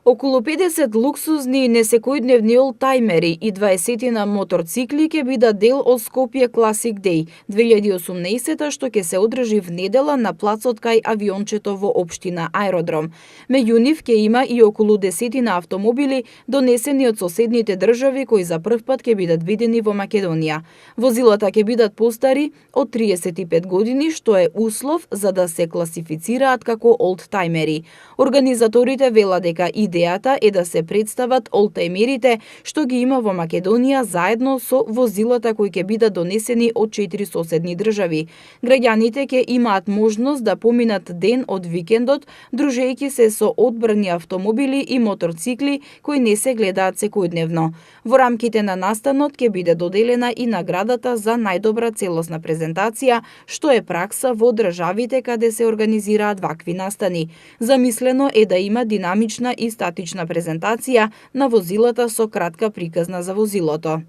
Околу 50 луксузни и несекојдневни олтајмери и 20 на моторцикли ќе бидат дел од Скопје Classic Day 2018 што ќе се одржи в недела на плацот кај авиончето во општина Аеродром. Меѓу нив ќе има и околу 10 автомобили донесени од соседните држави кои за прв пат ќе бидат видени во Македонија. Возилата ќе бидат постари од 35 години, што е услов за да се класифицираат како олдтајмери. Организаторите велат дека идејата е да се представат олтајмерите што ги има во Македонија заедно со возилата кои ќе бидат донесени од 4 соседни држави. Граѓаните ќе имаат можност да поминат ден од викендот, дружејќи се со одбрани автомобили и моторцикли кои не се гледаат секојдневно. Во рамките на настанот ќе биде доделена и наградата за најдобра целосна презентација, што е пракса во државите каде се организираат вакви настани. Замислено е да има динамична и статична презентација на возилата со кратка приказна за возилото.